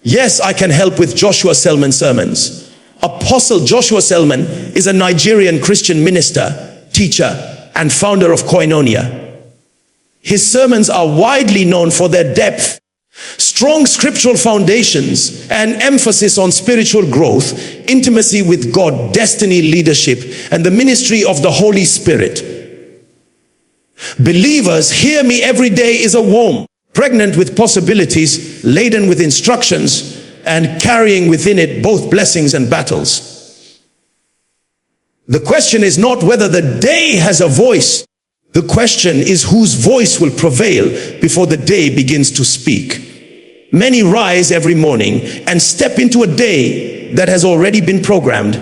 Yes, I can help with Joshua Selman sermons. Apostle Joshua Selman is a Nigerian Christian minister, teacher, and founder of Koinonia. His sermons are widely known for their depth, strong scriptural foundations, and emphasis on spiritual growth, intimacy with God, destiny, leadership, and the ministry of the Holy Spirit. Believers, hear me every day is a womb, pregnant with possibilities, laden with instructions, and carrying within it both blessings and battles. The question is not whether the day has a voice. The question is whose voice will prevail before the day begins to speak. Many rise every morning and step into a day that has already been programmed,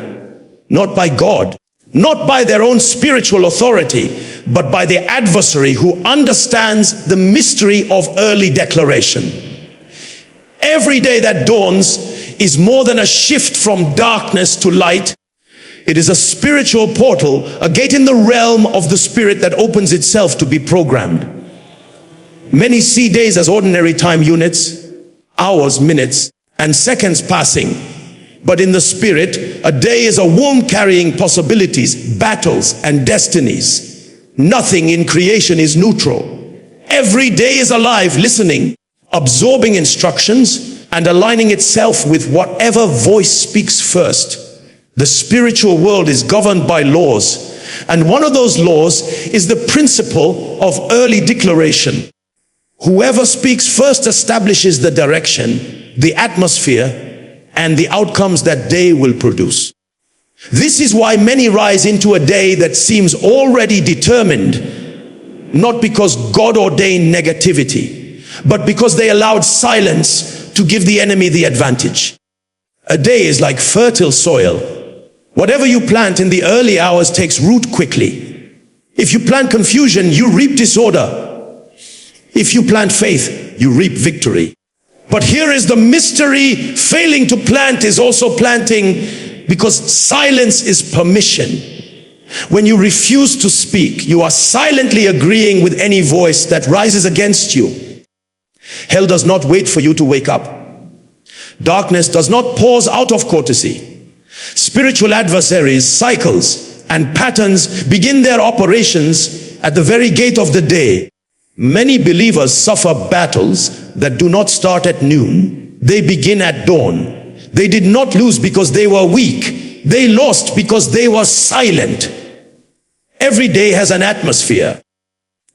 not by God, not by their own spiritual authority, but by the adversary who understands the mystery of early declaration. Every day that dawns is more than a shift from darkness to light. It is a spiritual portal, a gate in the realm of the spirit that opens itself to be programmed. Many see days as ordinary time units, hours, minutes, and seconds passing. But in the spirit, a day is a womb carrying possibilities, battles, and destinies. Nothing in creation is neutral. Every day is alive, listening, absorbing instructions, and aligning itself with whatever voice speaks first. The spiritual world is governed by laws, and one of those laws is the principle of early declaration. Whoever speaks first establishes the direction, the atmosphere, and the outcomes that day will produce. This is why many rise into a day that seems already determined, not because God ordained negativity, but because they allowed silence to give the enemy the advantage. A day is like fertile soil. Whatever you plant in the early hours takes root quickly. If you plant confusion, you reap disorder. If you plant faith, you reap victory. But here is the mystery: failing to plant is also planting, because silence is permission. When you refuse to speak, you are silently agreeing with any voice that rises against you. Hell does not wait for you to wake up. Darkness does not pause out of courtesy. Spiritual adversaries, cycles, and patterns begin their operations at the very gate of the day. Many believers suffer battles that do not start at noon. They begin at dawn. They did not lose because they were weak. They lost because they were silent. Every day has an atmosphere.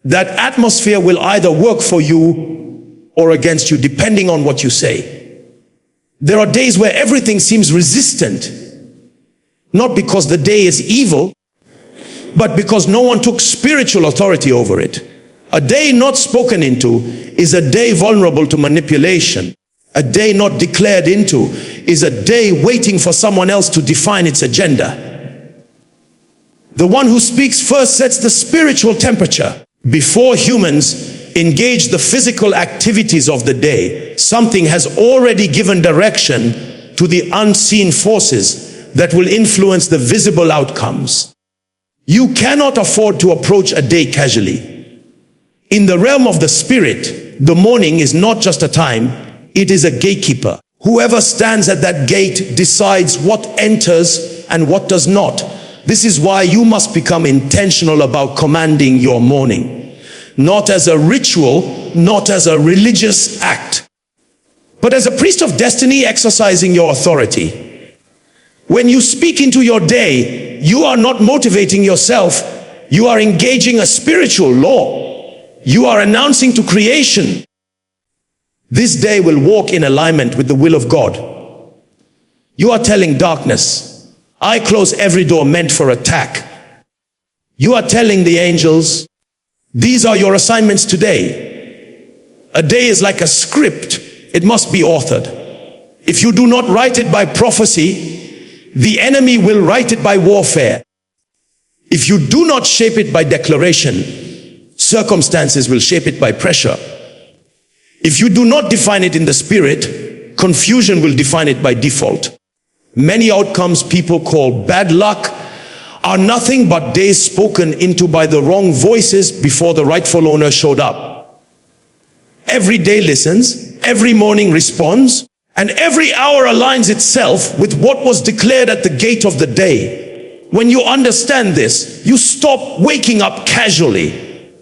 That atmosphere will either work for you or against you, depending on what you say. There are days where everything seems resistant, not because the day is evil, but because no one took spiritual authority over it. A day not spoken into is a day vulnerable to manipulation. A day not declared into is a day waiting for someone else to define its agenda. The one who speaks first sets the spiritual temperature. Before humans engage the physical activities of the day, something has already given direction to the unseen forces that will influence the visible outcomes. You cannot afford to approach a day casually. In the realm of the spirit, the morning is not just a time, it is a gatekeeper. Whoever stands at that gate decides what enters and what does not. This is why you must become intentional about commanding your morning. Not as a ritual, not as a religious act, but as a priest of destiny exercising your authority. When you speak into your day, you are not motivating yourself. You are engaging a spiritual law. You are announcing to creation, this day will walk in alignment with the will of God. You are telling darkness, I close every door meant for attack. You are telling the angels, these are your assignments today. A day is like a script. It must be authored. If you do not write it by prophecy, the enemy will write it by warfare. If you do not shape it by declaration, circumstances will shape it by pressure. If you do not define it in the spirit, confusion will define it by default. Many outcomes people call bad luck are nothing but days spoken into by the wrong voices before the rightful owner showed up. Every day listens, every morning responds, And every hour aligns itself with what was declared at the gate of the day. When you understand this, you stop waking up casually.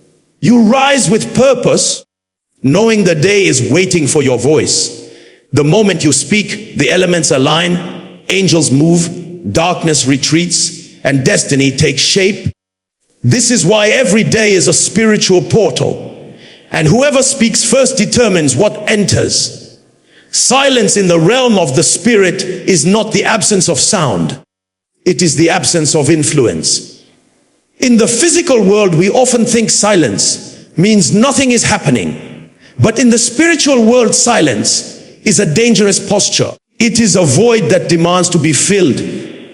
You rise with purpose, knowing the day is waiting for your voice. The moment you speak, the elements align, angels move, darkness retreats, and destiny takes shape. This is why every day is a spiritual portal, and whoever speaks first determines what enters. Silence in the realm of the spirit is not the absence of sound. It is the absence of influence. In the physical world, we often think silence means nothing is happening. But in the spiritual world, silence is a dangerous posture. It is a void that demands to be filled,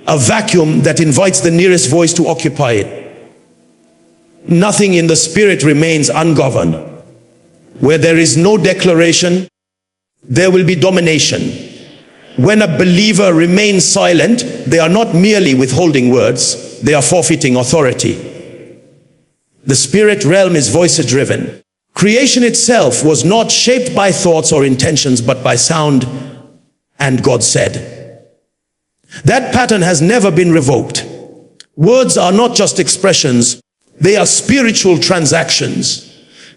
a vacuum that invites the nearest voice to occupy it. Nothing in the spirit remains ungoverned. Where there is no declaration, there will be domination. When a believer remains silent, they are not merely withholding words, they are forfeiting authority. The spirit realm is voice-driven. Creation itself was not shaped by thoughts or intentions, but by sound, and God said. That pattern has never been revoked. Words are not just expressions, they are spiritual transactions.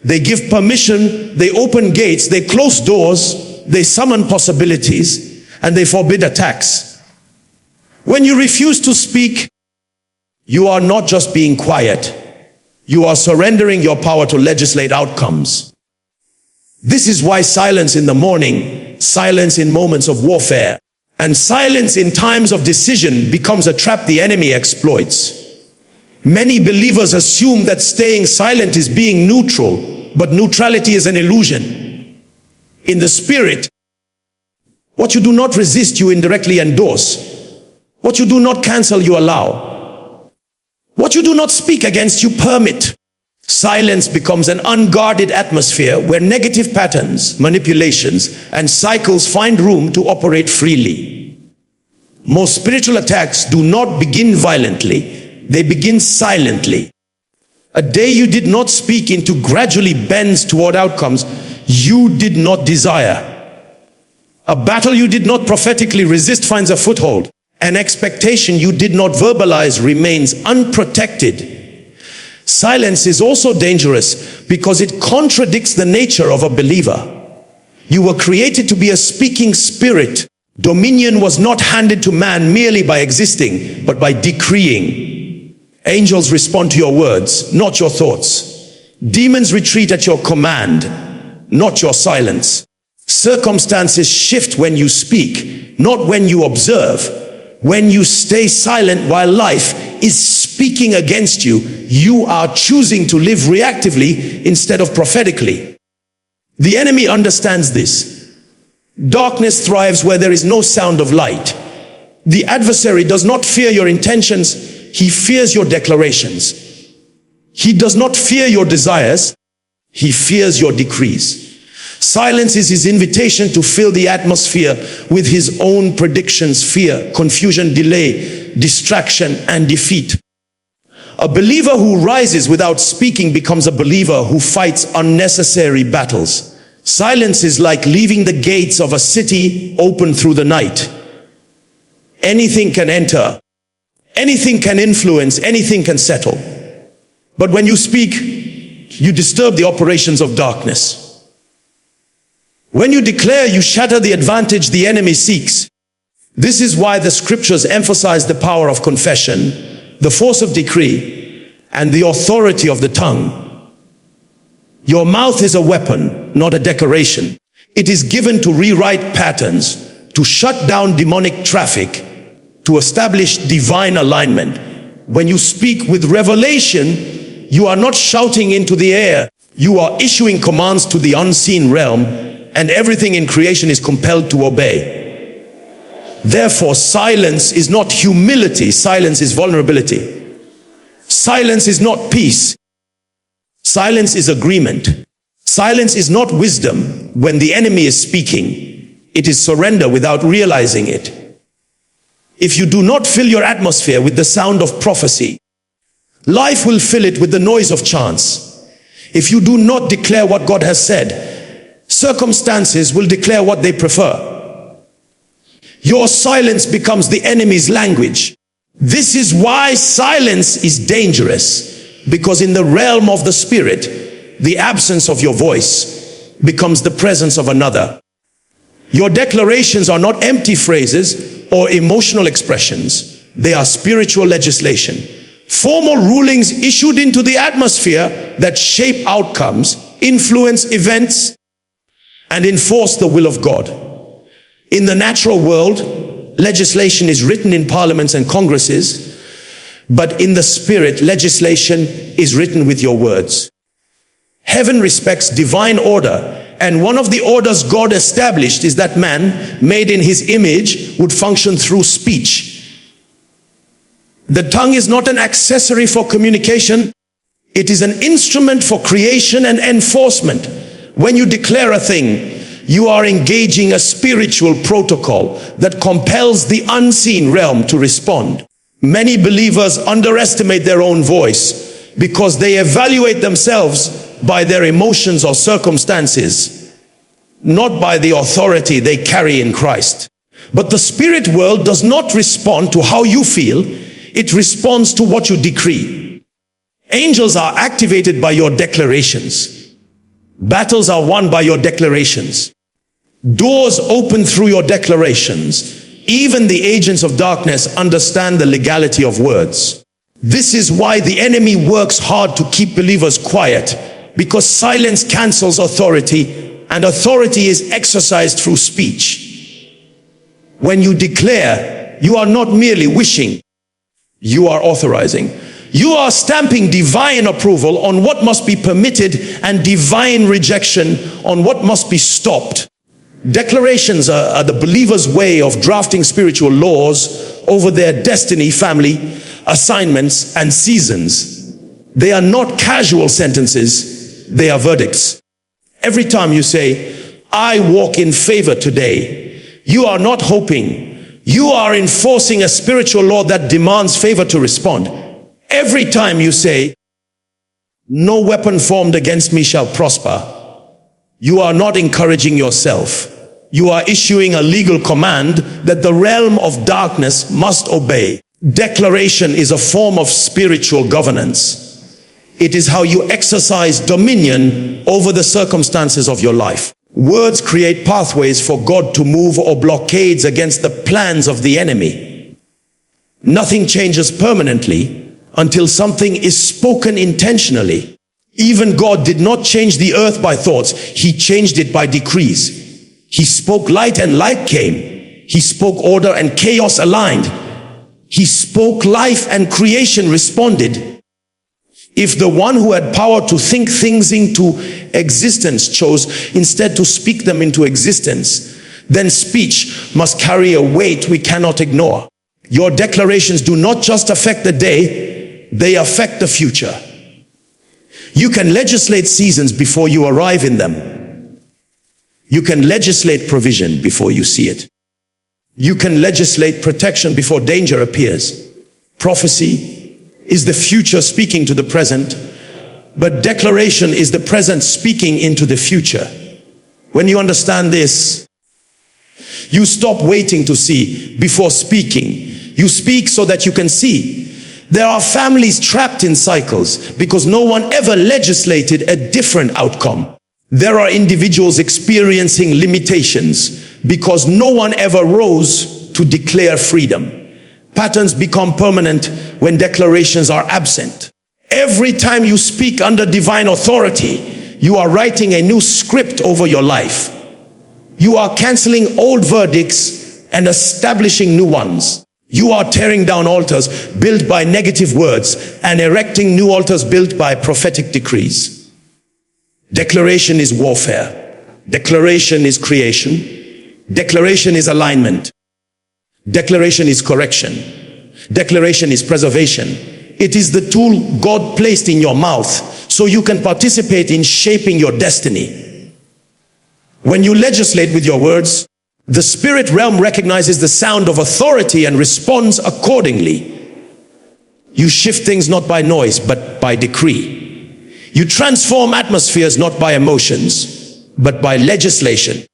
They give permission, they open gates, they close doors, they summon possibilities, and they forbid attacks. When you refuse to speak, you are not just being quiet. You are surrendering your power to legislate outcomes. This is why silence in the morning, silence in moments of warfare, and silence in times of decision becomes a trap the enemy exploits. Many believers assume that staying silent is being neutral, but neutrality is an illusion. In the spirit, what you do not resist, you indirectly endorse. What you do not cancel, you allow. What you do not speak against, you permit. Silence becomes an unguarded atmosphere where negative patterns, manipulations, and cycles find room to operate freely. Most spiritual attacks do not begin violently, they begin silently. A day you did not speak into gradually bends toward outcomes you did not desire. A battle you did not prophetically resist finds a foothold. An expectation you did not verbalize remains unprotected. Silence is also dangerous because it contradicts the nature of a believer. You were created to be a speaking spirit. Dominion was not handed to man merely by existing, but by decreeing. Angels respond to your words, not your thoughts. Demons retreat at your command, not your silence. Circumstances shift when you speak, not when you observe. When you stay silent while life is speaking against you, you are choosing to live reactively instead of prophetically. The enemy understands this. Darkness thrives where there is no sound of light. The adversary does not fear your intentions, he fears your declarations. He does not fear your desires, he fears your decrees. Silence is his invitation to fill the atmosphere with his own predictions, fear, confusion, delay, distraction, and defeat. A believer who rises without speaking becomes a believer who fights unnecessary battles. Silence is like leaving the gates of a city open through the night. Anything can enter, anything can influence, anything can settle. But when you speak, you disturb the operations of darkness. When you declare, you shatter the advantage the enemy seeks. This is why the scriptures emphasize the power of confession, the force of decree, and the authority of the tongue. Your mouth is a weapon, not a decoration. It is given to rewrite patterns, to shut down demonic traffic, to establish divine alignment. When you speak with revelation, you are not shouting into the air. You are issuing commands to the unseen realm, and everything in creation is compelled to obey. Therefore, silence is not humility, silence is vulnerability. Silence is not peace. Silence is agreement. Silence is not wisdom when the enemy is speaking. It is surrender without realizing it. If you do not fill your atmosphere with the sound of prophecy, life will fill it with the noise of chance. If you do not declare what God has said, circumstances will declare what they prefer. Your silence becomes the enemy's language. This is why silence is dangerous, because in the realm of the spirit, the absence of your voice becomes the presence of another. Your declarations are not empty phrases or emotional expressions. They are spiritual legislation. Formal rulings issued into the atmosphere that shape outcomes, influence events, and enforce the will of God. In the natural world, legislation is written in parliaments and congresses, but in the spirit, legislation is written with your words. Heaven respects divine order, and one of the orders God established is that man, made in his image, would function through speech. The tongue is not an accessory for communication. It is an instrument for creation and enforcement. When you declare a thing, you are engaging a spiritual protocol that compels the unseen realm to respond. Many believers underestimate their own voice because they evaluate themselves by their emotions or circumstances, not by the authority they carry in Christ. But the spirit world does not respond to how you feel. It responds to what you decree. Angels are activated by your declarations. Battles are won by your declarations. Doors open through your declarations. Even the agents of darkness understand the legality of words. This is why the enemy works hard to keep believers quiet, because silence cancels authority, and authority is exercised through speech. When you declare, you are not merely wishing, you are authorizing. You are stamping divine approval on what must be permitted and divine rejection on what must be stopped. Declarations are the believer's way of drafting spiritual laws over their destiny, family, assignments, and seasons. They are not casual sentences, they are verdicts. Every time you say, I walk in favor today, you are not hoping. You are enforcing a spiritual law that demands favor to respond. Every time you say, no weapon formed against me shall prosper, you are not encouraging yourself. You are issuing a legal command that the realm of darkness must obey. Declaration is a form of spiritual governance. It is how you exercise dominion over the circumstances of your life. Words create pathways for God to move or blockades against the plans of the enemy. Nothing changes permanently until something is spoken intentionally. Even God did not change the earth by thoughts. He changed it by decrees. He spoke light and light came. He spoke order and chaos aligned. He spoke life and creation responded. If the one who had power to think things into existence chose instead to speak them into existence, then speech must carry a weight we cannot ignore. Your declarations do not just affect the day, they affect the future. You can legislate seasons before you arrive in them. You can legislate provision before you see it. You can legislate protection before danger appears. Prophecy is the future speaking to the present, but declaration is the present speaking into the future. When you understand this, you stop waiting to see before speaking. You speak so that you can see. There are families trapped in cycles because no one ever legislated a different outcome. There are individuals experiencing limitations because no one ever rose to declare freedom. Patterns become permanent when declarations are absent. Every time you speak under divine authority, you are writing a new script over your life. You are canceling old verdicts and establishing new ones. You are tearing down altars built by negative words and erecting new altars built by prophetic decrees. Declaration is warfare. Declaration is creation. Declaration is alignment. Declaration is correction. Declaration is preservation. It is the tool God placed in your mouth so you can participate in shaping your destiny. When you legislate with your words, the spirit realm recognizes the sound of authority and responds accordingly. You shift things not by noise, but by decree. You transform atmospheres not by emotions, but by legislation.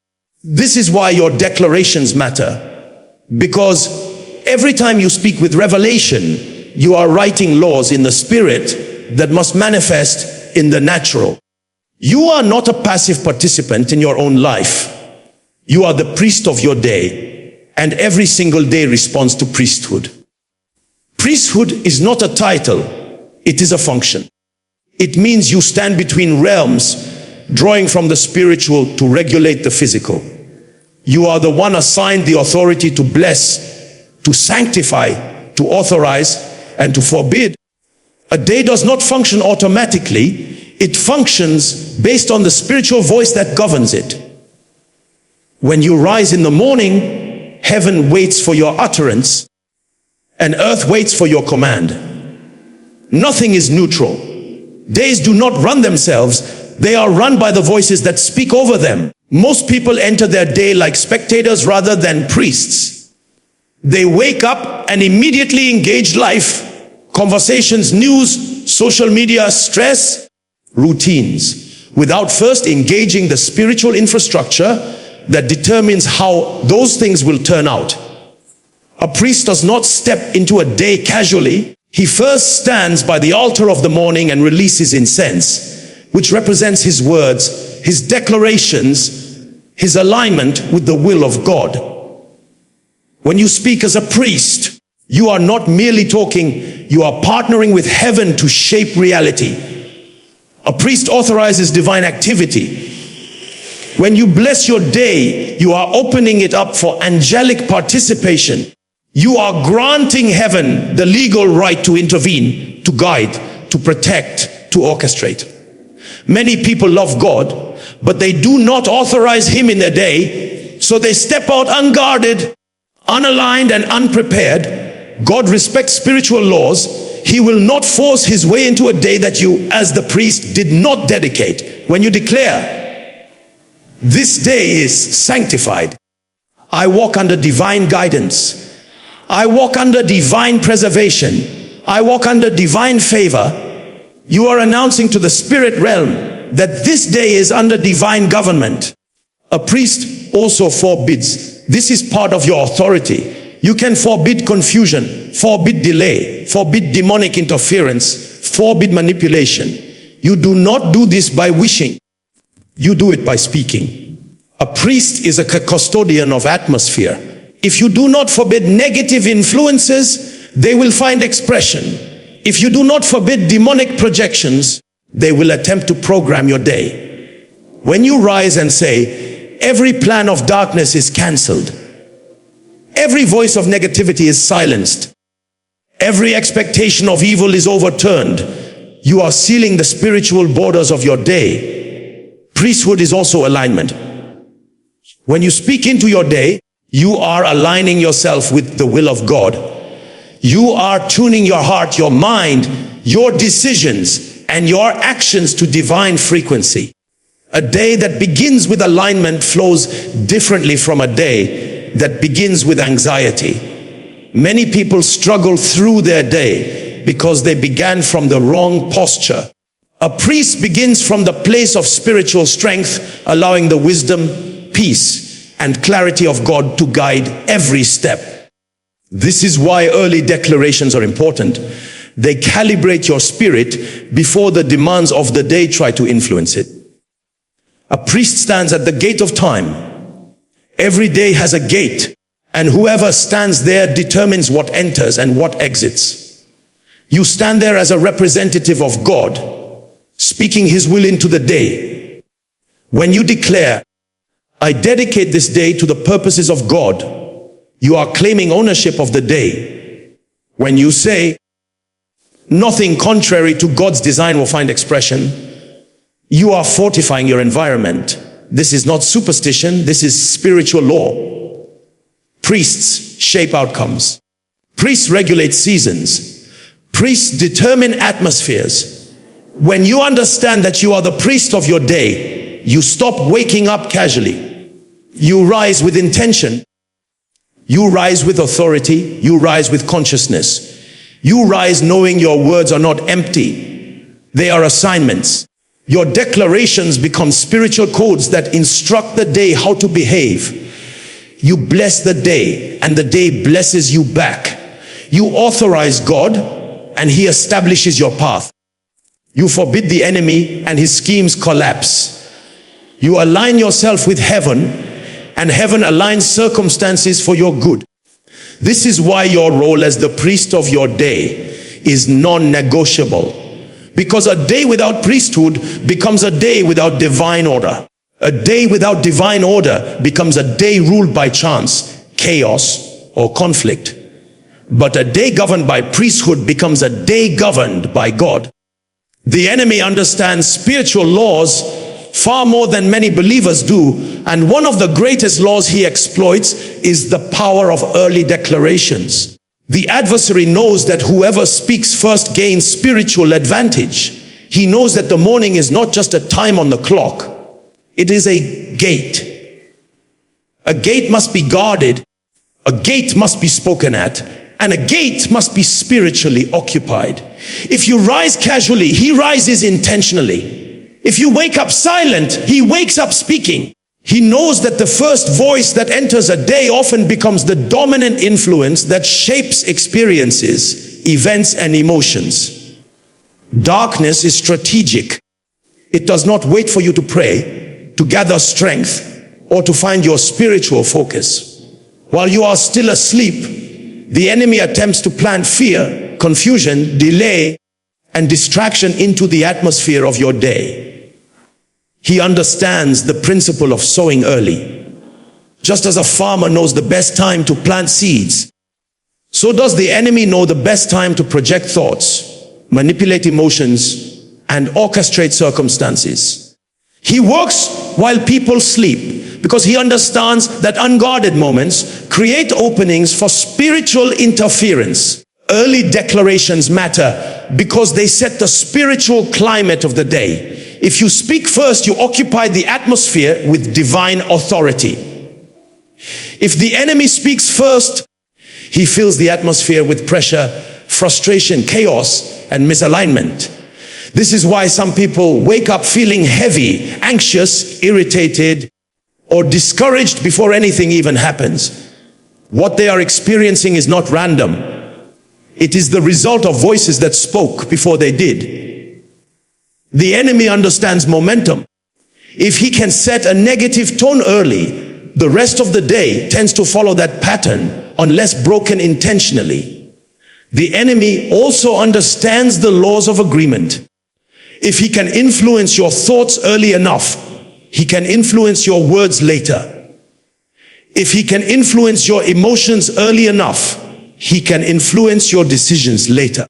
This is why your declarations matter. Because every time you speak with revelation, you are writing laws in the spirit that must manifest in the natural. You are not a passive participant in your own life. You are the priest of your day, and every single day responds to priesthood. Priesthood is not a title, it is a function. It means you stand between realms, drawing from the spiritual to regulate the physical. You are the one assigned the authority to bless, to sanctify, to authorize, and to forbid. A day does not function automatically. It functions based on the spiritual voice that governs it. When you rise in the morning, heaven waits for your utterance, and earth waits for your command. Nothing is neutral. Days do not run themselves. They are run by the voices that speak over them. Most people enter their day like spectators rather than priests. They wake up and immediately engage life, conversations, news, social media, stress, routines, without first engaging the spiritual infrastructure that determines how those things will turn out. A priest does not step into a day casually. He first stands by the altar of the morning and releases incense, which represents his words, his declarations, his alignment with the will of God. When you speak as a priest, you are not merely talking, you are partnering with heaven to shape reality. A priest authorizes divine activity. When you bless your day, you are opening it up for angelic participation. You are granting heaven the legal right to intervene, to guide, to protect, to orchestrate. Many people love God, but they do not authorize him in their day, so they step out unguarded, unaligned, and unprepared. God respects spiritual laws. He will not force his way into a day that you, as the priest, did not dedicate. When you declare, this day is sanctified, I walk under divine guidance, I walk under divine preservation, I walk under divine favor, you are announcing to the spirit realm that this day is under divine government. A priest also forbids. This is part of your authority. You can forbid confusion, forbid delay, forbid demonic interference, forbid manipulation. You do not do this by wishing. You do it by speaking. A priest is a custodian of atmosphere. If you do not forbid negative influences, they will find expression. If you do not forbid demonic projections, they will attempt to program your day. When you rise and say, every plan of darkness is cancelled, every voice of negativity is silenced, every expectation of evil is overturned, you are sealing the spiritual borders of your day. Priesthood is also alignment. When you speak into your day, you are aligning yourself with the will of God. You are tuning your heart, your mind, your decisions, and your actions to divine frequency. A day that begins with alignment flows differently from a day that begins with anxiety. Many people struggle through their day because they began from the wrong posture. A priest begins from the place of spiritual strength, allowing the wisdom, peace, and clarity of God to guide every step. This is why early declarations are important. They calibrate your spirit before the demands of the day try to influence it. A priest stands at the gate of time. Every day has a gate, and whoever stands there determines what enters and what exits. You stand there as a representative of God, speaking his will into the day. When you declare, I dedicate this day to the purposes of God, you are claiming ownership of the day. When you say, nothing contrary to God's design will find expression, you are fortifying your environment. This is not superstition, this is spiritual law. Priests shape outcomes. Priests regulate seasons. Priests determine atmospheres. When you understand that you are the priest of your day, you stop waking up casually. You rise with intention. You rise with authority. You rise with consciousness. You rise knowing your words are not empty. They are assignments. Your declarations become spiritual codes that instruct the day how to behave. You bless the day, and the day blesses you back. You authorize God, and he establishes your path. You forbid the enemy, and his schemes collapse. You align yourself with heaven, and heaven aligns circumstances for your good. This is why your role as the priest of your day is non-negotiable. Because a day without priesthood becomes a day without divine order. A day without divine order becomes a day ruled by chance, chaos, or conflict. But a day governed by priesthood becomes a day governed by God. The enemy understands spiritual laws far more than many believers do, and one of the greatest laws he exploits is the power of early declarations. The adversary knows that whoever speaks first gains spiritual advantage. He knows that the morning is not just a time on the clock. It is a gate. A gate must be guarded, a gate must be spoken at, and a gate must be spiritually occupied. If you rise casually, he rises intentionally. If you wake up silent, he wakes up speaking. He knows that the first voice that enters a day often becomes the dominant influence that shapes experiences, events, and emotions. Darkness is strategic. It does not wait for you to pray, to gather strength, or to find your spiritual focus. While you are still asleep, the enemy attempts to plant fear, confusion, delay, and distraction into the atmosphere of your day. He understands the principle of sowing early. Just as a farmer knows the best time to plant seeds, so does the enemy know the best time to project thoughts, manipulate emotions, and orchestrate circumstances. He works while people sleep because he understands that unguarded moments create openings for spiritual interference. Early declarations matter because they set the spiritual climate of the day. If you speak first, you occupy the atmosphere with divine authority. If the enemy speaks first, he fills the atmosphere with pressure, frustration, chaos, and misalignment. This is why some people wake up feeling heavy, anxious, irritated, or discouraged before anything even happens. What they are experiencing is not random. It is the result of voices that spoke before they did. The enemy understands momentum. If he can set a negative tone early, the rest of the day tends to follow that pattern unless broken intentionally. The enemy also understands the laws of agreement. If he can influence your thoughts early enough, he can influence your words later. If he can influence your emotions early enough, he can influence your decisions later.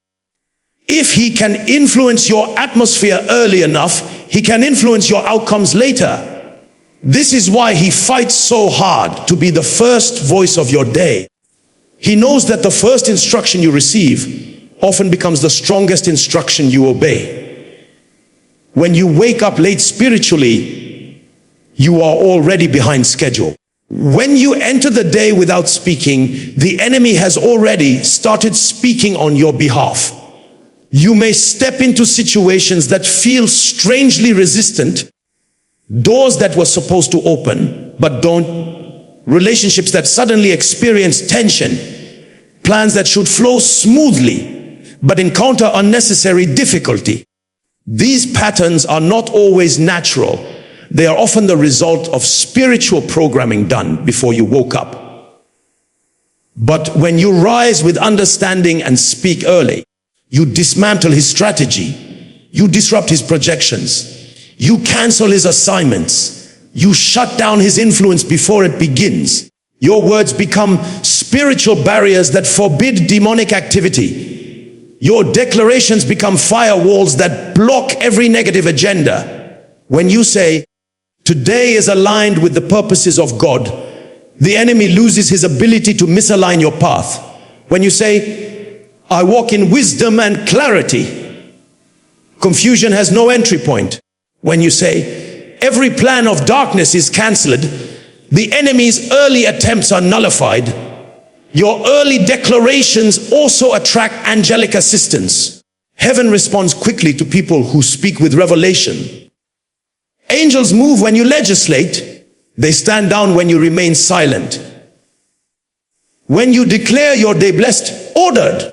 If he can influence your atmosphere early enough, he can influence your outcomes later. This is why he fights so hard to be the first voice of your day. He knows that the first instruction you receive often becomes the strongest instruction you obey. When you wake up late spiritually, you are already behind schedule. When you enter the day without speaking, the enemy has already started speaking on your behalf. You may step into situations that feel strangely resistant, doors that were supposed to open but don't, relationships that suddenly experience tension, plans that should flow smoothly but encounter unnecessary difficulty. These patterns are not always natural. They are often the result of spiritual programming done before you woke up. But when you rise with understanding and speak early, you dismantle his strategy, you disrupt his projections, you cancel his assignments, you shut down his influence before it begins. Your words become spiritual barriers that forbid demonic activity. Your declarations become firewalls that block every negative agenda. When you say, "Today is aligned with the purposes of God," the enemy loses his ability to misalign your path. When you say, "I walk in wisdom and clarity," confusion has no entry point. When you say, "Every plan of darkness is cancelled," the enemy's early attempts are nullified. Your early declarations also attract angelic assistance. Heaven responds quickly to people who speak with revelation. Angels move when you legislate. They stand down when you remain silent. When you declare your day blessed, ordered,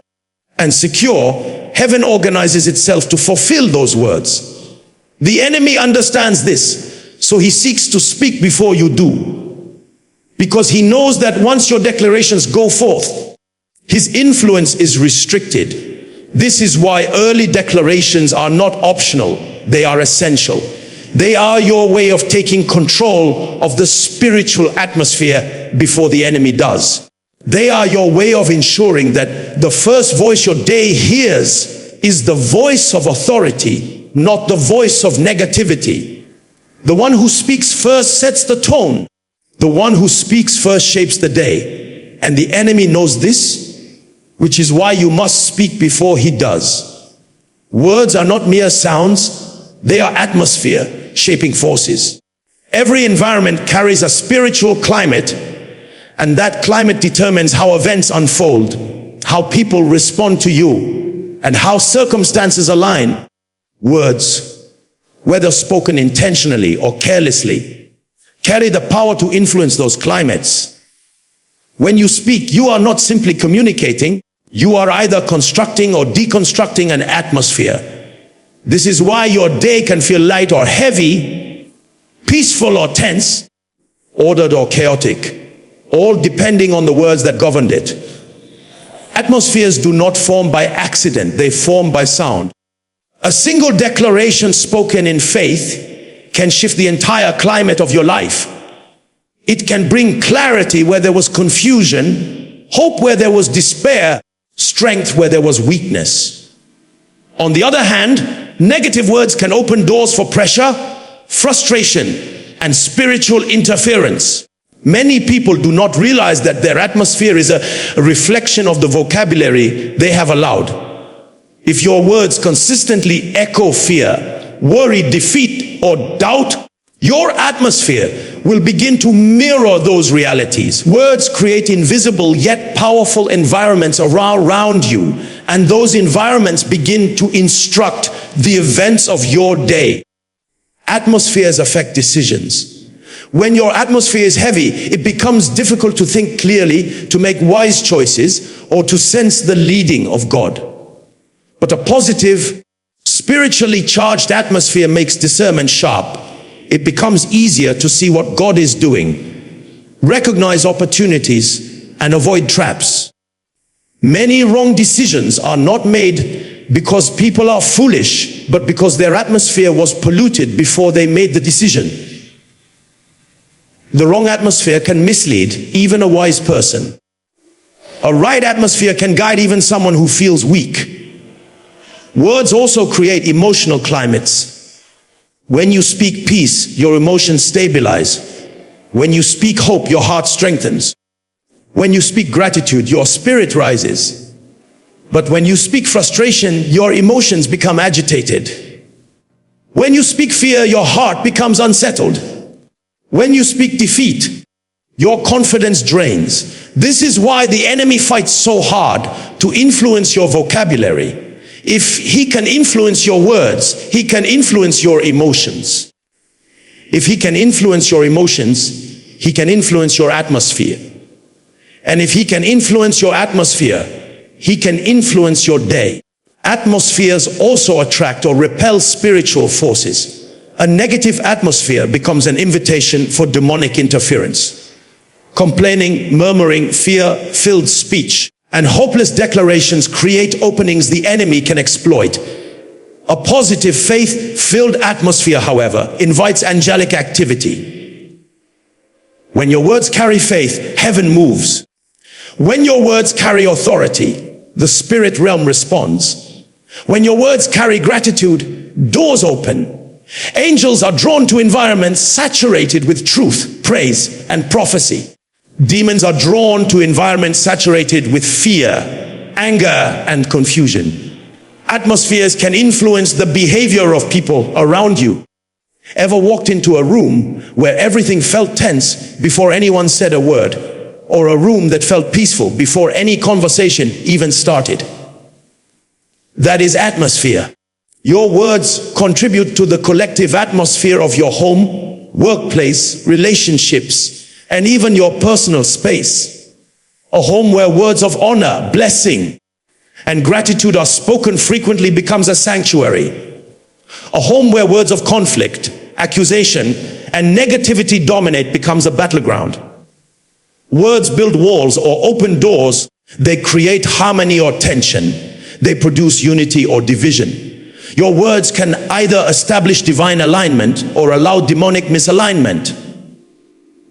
and secure, heaven organizes itself to fulfill those words. The enemy understands this, so he seeks to speak before you do, because he knows that once your declarations go forth, his influence is restricted. This is why early declarations are not optional, they are essential. They are your way of taking control of the spiritual atmosphere before the enemy does. They are your way of ensuring that the first voice your day hears is the voice of authority, not the voice of negativity. The one who speaks first sets the tone. The one who speaks first shapes the day. And the enemy knows this, which is why you must speak before he does. Words are not mere sounds, they are atmosphere shaping forces. Every environment carries a spiritual climate, and that climate determines how events unfold, how people respond to you, and how circumstances align. Words, whether spoken intentionally or carelessly, carry the power to influence those climates. When you speak, you are not simply communicating, you are either constructing or deconstructing an atmosphere. This is why your day can feel light or heavy, peaceful or tense, ordered or chaotic, all depending on the words that governed it. Atmospheres do not form by accident, they form by sound. A single declaration spoken in faith can shift the entire climate of your life. It can bring clarity where there was confusion, hope where there was despair, strength where there was weakness. On the other hand, negative words can open doors for pressure, frustration, and spiritual interference. Many people do not realize that their atmosphere is a reflection of the vocabulary they have allowed. If your words consistently echo fear, worry, defeat, or doubt, your atmosphere will begin to mirror those realities. Words create invisible yet powerful environments around you, and those environments begin to instruct the events of your day. Atmospheres affect decisions. When your atmosphere is heavy, it becomes difficult to think clearly, to make wise choices, or to sense the leading of God. But a positive, spiritually charged atmosphere makes discernment sharp. It becomes easier to see what God is doing, recognize opportunities, and avoid traps. Many wrong decisions are not made because people are foolish, but because their atmosphere was polluted before they made the decision. The wrong atmosphere can mislead even a wise person. A right atmosphere can guide even someone who feels weak. Words also create emotional climates. When you speak peace, your emotions stabilize. When you speak hope, your heart strengthens. When you speak gratitude, your spirit rises. But when you speak frustration, your emotions become agitated. When you speak fear, your heart becomes unsettled. When you speak defeat, your confidence drains. This is why the enemy fights so hard to influence your vocabulary. If he can influence your words, he can influence your emotions. If he can influence your emotions, he can influence your atmosphere. And if he can influence your atmosphere, he can influence your day. Atmospheres also attract or repel spiritual forces. A negative atmosphere becomes an invitation for demonic interference. Complaining, murmuring, fear-filled speech, and hopeless declarations create openings the enemy can exploit. A positive, faith-filled atmosphere, however, invites angelic activity. When your words carry faith, heaven moves. When your words carry authority, the spirit realm responds. When your words carry gratitude, doors open. Angels are drawn to environments saturated with truth, praise, and prophecy. Demons are drawn to environments saturated with fear, anger, and confusion. Atmospheres can influence the behavior of people around you. Ever walked into a room where everything felt tense before anyone said a word, or a room that felt peaceful before any conversation even started? That is atmosphere. Your words contribute to the collective atmosphere of your home, workplace, relationships, and even your personal space. A home where words of honor, blessing, and gratitude are spoken frequently becomes a sanctuary. A home where words of conflict, accusation, and negativity dominate becomes a battleground. Words build walls or open doors. They create harmony or tension. They produce unity or division. Your words can either establish divine alignment or allow demonic misalignment.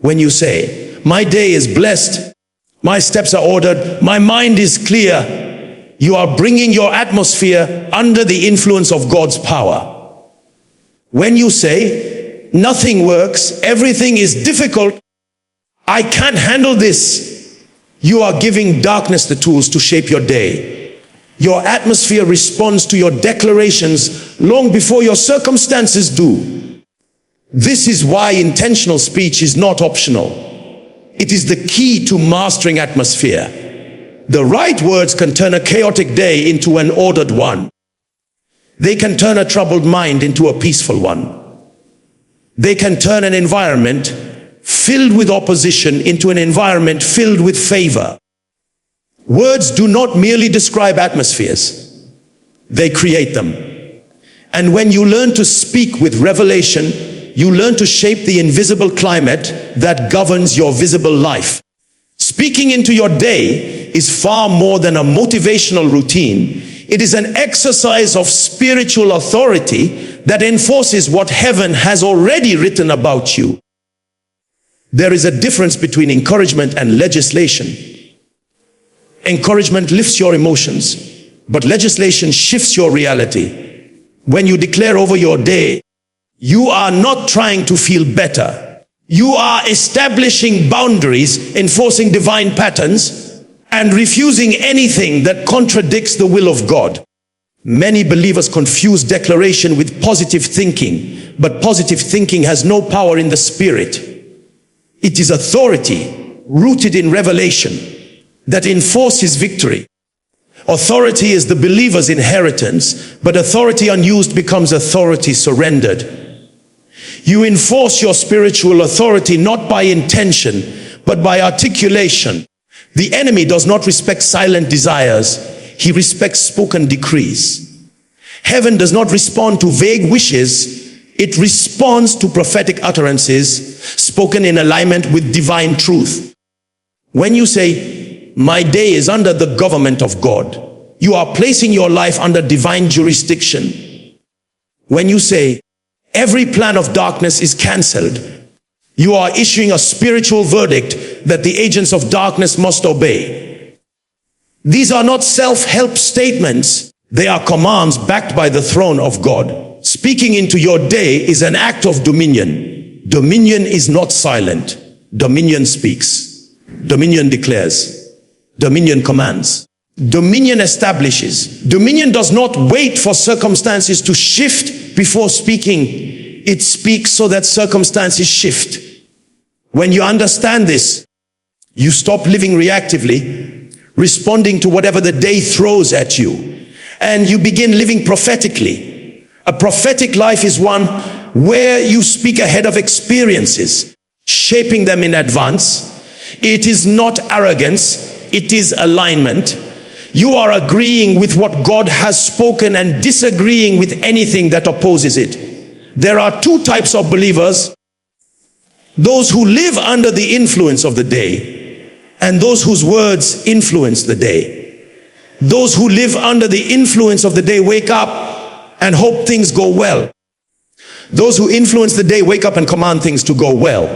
When you say, "My day is blessed, my steps are ordered, my mind is clear," you are bringing your atmosphere under the influence of God's power. When you say, "Nothing works, everything is difficult, I can't handle this," you are giving darkness the tools to shape your day. Your atmosphere responds to your declarations long before your circumstances do. This is why intentional speech is not optional. It is the key to mastering atmosphere. The right words can turn a chaotic day into an ordered one. They can turn a troubled mind into a peaceful one. They can turn an environment filled with opposition into an environment filled with favor. Words do not merely describe atmospheres, they create them. And when you learn to speak with revelation, you learn to shape the invisible climate that governs your visible life. Speaking into your day is far more than a motivational routine. It is an exercise of spiritual authority that enforces what heaven has already written about you. There is a difference between encouragement and legislation. Encouragement lifts your emotions, but legislation shifts your reality. When you declare over your day, you are not trying to feel better. You are establishing boundaries, enforcing divine patterns, and refusing anything that contradicts the will of God. Many believers confuse declaration with positive thinking, but positive thinking has no power in the spirit. It is authority rooted in revelation that enforces victory. Authority is the believer's inheritance, but authority unused becomes authority surrendered. You enforce your spiritual authority not by intention, but by articulation. The enemy does not respect silent desires, he respects spoken decrees. Heaven does not respond to vague wishes, it responds to prophetic utterances spoken in alignment with divine truth. When you say, "My day is under the government of God," you are placing your life under divine jurisdiction. When you say, "Every plan of darkness is cancelled," you are issuing a spiritual verdict that the agents of darkness must obey. These are not self-help statements. They are commands backed by the throne of God. Speaking into your day is an act of dominion. Dominion is not silent. Dominion speaks. Dominion declares. Dominion commands. Dominion establishes. Dominion does not wait for circumstances to shift before speaking. It speaks so that circumstances shift. When you understand this, you stop living reactively, responding to whatever the day throws at you, and you begin living prophetically. A prophetic life is one where you speak ahead of experiences, shaping them in advance. It is not arrogance, it is alignment. You are agreeing with what God has spoken and disagreeing with anything that opposes it. There are two types of believers: those who live under the influence of the day, and those whose words influence the day. Those who live under the influence of the day wake up and hope things go well. Those who influence the day wake up and command things to go well.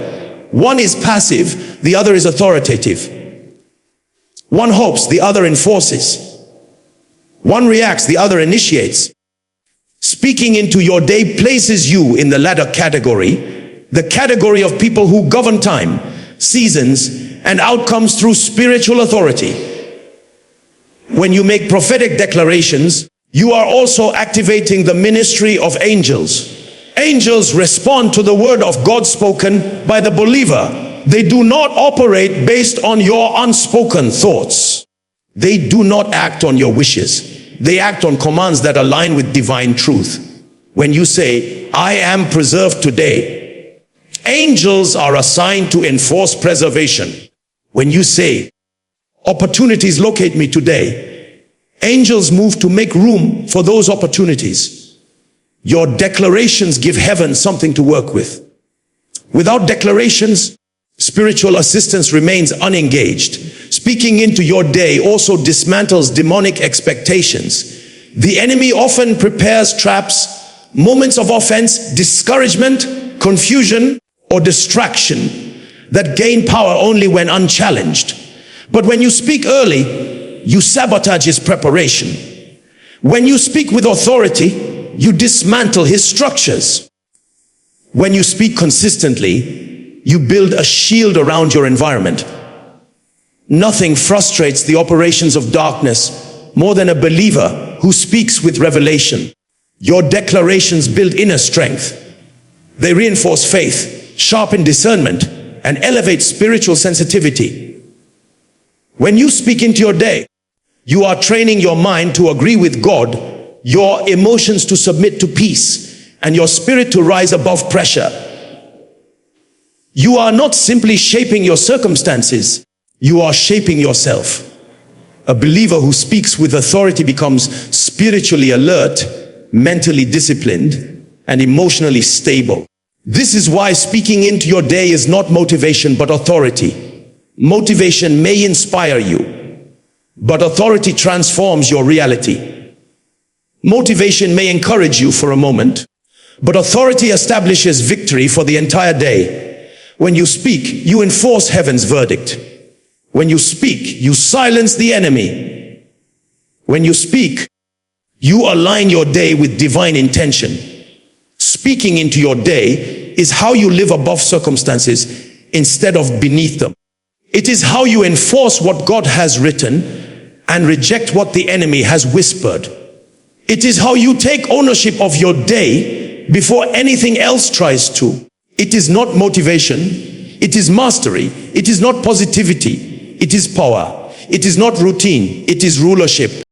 One is passive, the other is authoritative. One hopes, the other enforces. One reacts, the other initiates. Speaking into your day places you in the latter category, the category of people who govern time, seasons, and outcomes through spiritual authority. When you make prophetic declarations, you are also activating the ministry of angels. Angels respond to the word of God spoken by the believer. They do not operate based on your unspoken thoughts. They do not act on your wishes. They act on commands that align with divine truth. When you say, "I am preserved today," angels are assigned to enforce preservation. When you say, Opportunities locate me today. Angels move to make room for those opportunities. Your declarations give heaven something to work with. Without declarations, spiritual assistance remains unengaged. Speaking into your day also dismantles demonic expectations. The enemy often prepares traps, moments of offense, discouragement, confusion, or distraction that gain power only when unchallenged. But when you speak early, you sabotage his preparation. When you speak with authority, you dismantle his structures. When you speak consistently, you build a shield around your environment. Nothing frustrates the operations of darkness more than a believer who speaks with revelation. Your declarations build inner strength. They reinforce faith, sharpen discernment, and elevate spiritual sensitivity. When you speak into your day, you are training your mind to agree with God, your emotions to submit to peace, and your spirit to rise above pressure. You are not simply shaping your circumstances, you are shaping yourself. A believer who speaks with authority becomes spiritually alert, mentally disciplined, and emotionally stable. This is why speaking into your day is not motivation but authority. Motivation may inspire you, but authority transforms your reality. Motivation may encourage you for a moment, but authority establishes victory for the entire day. When you speak, you enforce heaven's verdict. When you speak, you silence the enemy. When you speak, you align your day with divine intention. Speaking into your day is how you live above circumstances instead of beneath them. It is how you enforce what God has written and reject what the enemy has whispered. It is how you take ownership of your day before anything else tries to. It is not motivation, it is mastery. It is not positivity, it is power. It is not routine, it is rulership.